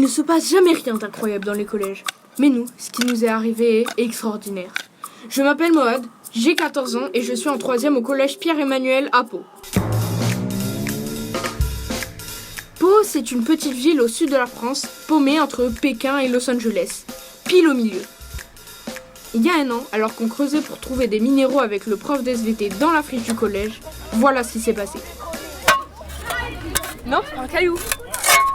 ne se passe jamais rien d'incroyable dans les collèges. Mais nous, ce qui nous est arrivé est extraordinaire. Je m'appelle Moad, j'ai 14 ans et je suis en 3e au collège Pierre-Emmanuel à Pau. Pau, c'est une petite ville au sud de la France, paumée entre Pékin et Los Angeles, pile au milieu. Il y a un an, alors qu'on creusait pour trouver des minéraux avec le prof d'SVT dans la friche du collège, voilà ce qui s'est passé. Non, un caillou.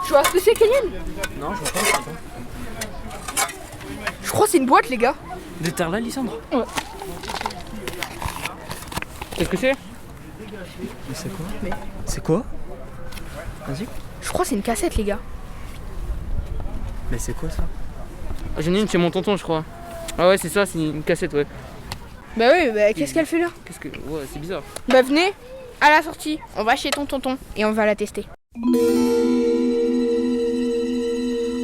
Je vois ce que c'est, Kenyon? Non, je vois pas. Je crois que c'est une boîte, les gars. Des terres là, Lysandre? Ouais. Qu'est-ce que c'est? Mais c'est quoi? Mais... C'est quoi? Vas-y. Je crois que c'est une cassette, les gars. Mais c'est quoi ça? Ah, j'en ai une chez mon tonton, je crois. Ah ouais, c'est ça, c'est une cassette, ouais. Bah oui, bah qu'est-ce qu'elle fait là? Qu'est-ce que... Ouais, c'est bizarre. Bah venez, à la sortie, on va chez ton tonton et on va la tester.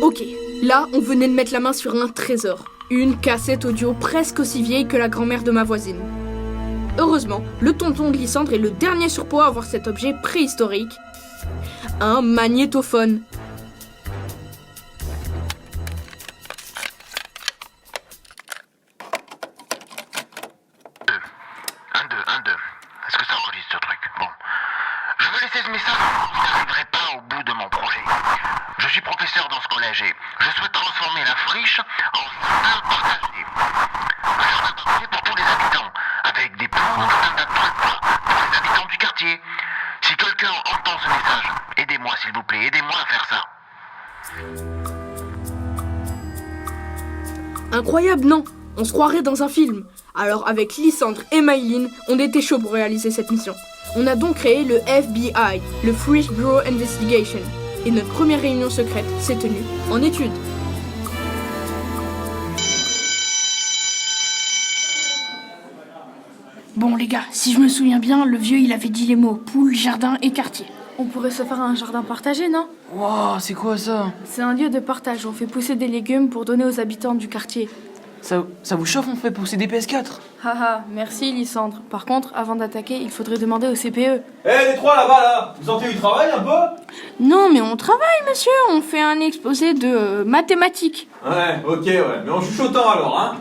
Ok, là, on venait de mettre la main sur un trésor. Une cassette audio presque aussi vieille que la grand-mère de ma voisine. Heureusement, le tonton de Lysandre est le dernier sur Pau à avoir cet objet préhistorique. Un magnétophone. Est-ce que ça enregistre ce truc? Bon. Je veux laisser ce message, vous n'arriverez pas au bout de mon projet. Je suis professeur dans ce collège et je souhaite transformer la friche en jardin partagé. Un jardin partagé pour tous les habitants, avec des poules, un tas de trucs pour les habitants du quartier. Si quelqu'un entend ce message, aidez-moi s'il vous plaît, aidez-moi à faire ça. Incroyable, non? On se croirait dans un film. Alors avec Lysandre et Maïline, on était chaud pour réaliser cette mission. On a donc créé le FBI, le Frisch Bureau Investigation. Et notre première réunion secrète s'est tenue en études. Bon les gars, si je me souviens bien, le vieux il avait dit les mots poule, jardin et quartier. On pourrait se faire un jardin partagé, non? Waouh, c'est quoi ça? C'est un lieu de partage, on fait pousser des légumes pour donner aux habitants du quartier. Ça vous chauffe, on fait pousser des PS4? Haha, merci Lysandre. Par contre, avant d'attaquer, il faudrait demander au CPE. Les trois là-bas là, vous sentez du travail un peu? Non mais on travaille monsieur, on fait un exposé de mathématiques. Ouais, ok, ouais, mais en chuchotant alors, hein.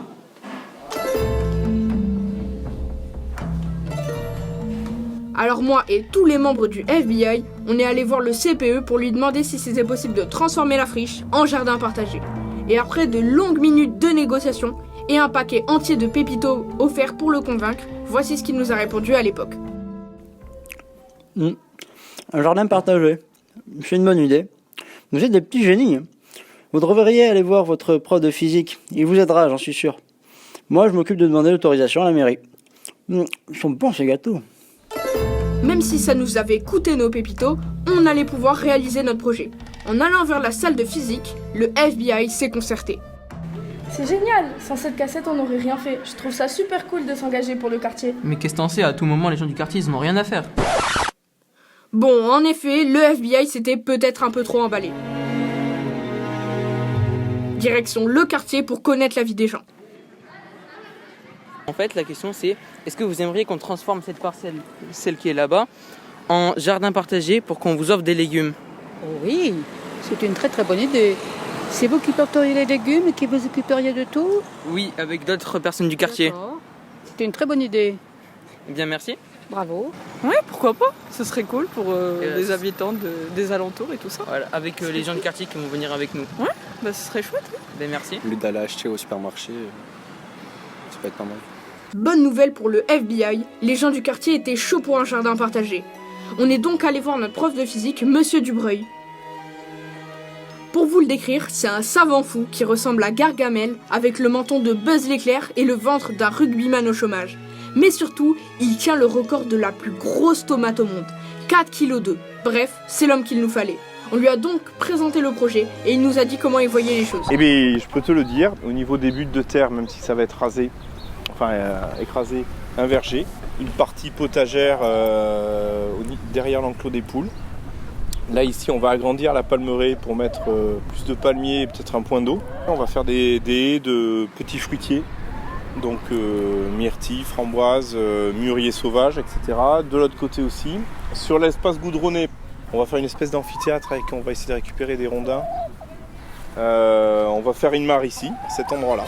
Alors moi et tous les membres du FBI, on est allé voir le CPE pour lui demander si c'était possible de transformer la friche en jardin partagé. Et après de longues minutes de négociations et un paquet entier de pépitos offerts pour le convaincre, voici ce qu'il nous a répondu à l'époque. Un jardin partagé. C'est une bonne idée. Vous êtes des petits génies. Vous devriez aller voir votre prof de physique. Il vous aidera, j'en suis sûr. Moi, je m'occupe de demander l'autorisation à la mairie. Ils sont bons ces gâteaux. Même si ça nous avait coûté nos pépitos, on allait pouvoir réaliser notre projet. En allant vers la salle de physique, le FBI s'est concerté. C'est génial! Sans cette cassette, on n'aurait rien fait. Je trouve ça super cool de s'engager pour le quartier. Mais qu'est-ce que t'en sais? À tout moment, les gens du quartier, ils n'ont rien à faire. Bon, en effet, le FBI s'était peut-être un peu trop emballé. Direction le quartier pour connaître la vie des gens. En fait, la question c'est, est-ce que vous aimeriez qu'on transforme cette parcelle, celle qui est là-bas, en jardin partagé pour qu'on vous offre des légumes? Oui, c'est une très très bonne idée. C'est vous qui porteriez les légumes et qui vous occuperiez de tout? Oui, avec d'autres personnes du quartier. D'accord. C'est une très bonne idée. Eh bien, merci. Bravo. Ouais, pourquoi pas? Ce serait cool pour les habitants des alentours et tout ça. Voilà, avec les gens du quartier qui vont venir avec nous. Ouais, bah ce serait chouette. Oui. Ben merci. Au lieu d'aller acheter au supermarché, ça peut être pas mal. Bonne nouvelle pour le FBI, les gens du quartier étaient chauds pour un jardin partagé. On est donc allé voir notre prof de physique, Monsieur Dubreuil. Pour vous le décrire, c'est un savant fou qui ressemble à Gargamel avec le menton de Buzz l'éclair et le ventre d'un rugbyman au chômage. Mais surtout, il tient le record de la plus grosse tomate au monde, 4,2 kg. Bref, c'est l'homme qu'il nous fallait. On lui a donc présenté le projet et il nous a dit comment il voyait les choses. Eh bien, je peux te le dire, au niveau des buttes de terre, même si ça va être rasé, écrasé, un verger, une partie potagère derrière l'enclos des poules. Là ici on va agrandir la palmeraie pour mettre plus de palmiers et peut-être un point d'eau. On va faire des haies de petits fruitiers, donc myrtilles, framboises, mûriers sauvages, etc. De l'autre côté aussi. Sur l'espace goudronné, on va faire une espèce d'amphithéâtre avec on va essayer de récupérer des rondins On va faire une mare ici, à cet endroit-là.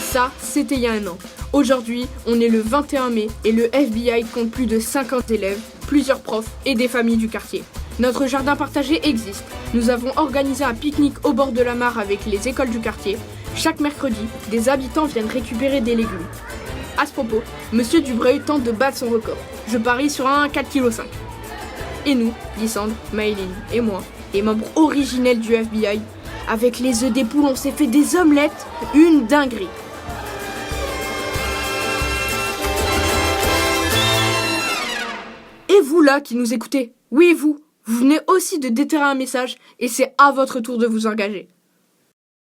Ça, c'était il y a un an. Aujourd'hui, on est le 21 mai et le FBI compte plus de 50 élèves, plusieurs profs et des familles du quartier. Notre jardin partagé existe. Nous avons organisé un pique-nique au bord de la mare avec les écoles du quartier. Chaque mercredi, des habitants viennent récupérer des légumes. À ce propos, Monsieur Dubreuil tente de battre son record. Je parie sur un 4,5 kg. Et nous, Lysandre, Maëline et moi, les membres originels du FBI, avec les œufs des poules, on s'est fait des omelettes, une dinguerie. Et vous là qui nous écoutez, oui vous venez aussi de déterrer un message et c'est à votre tour de vous engager.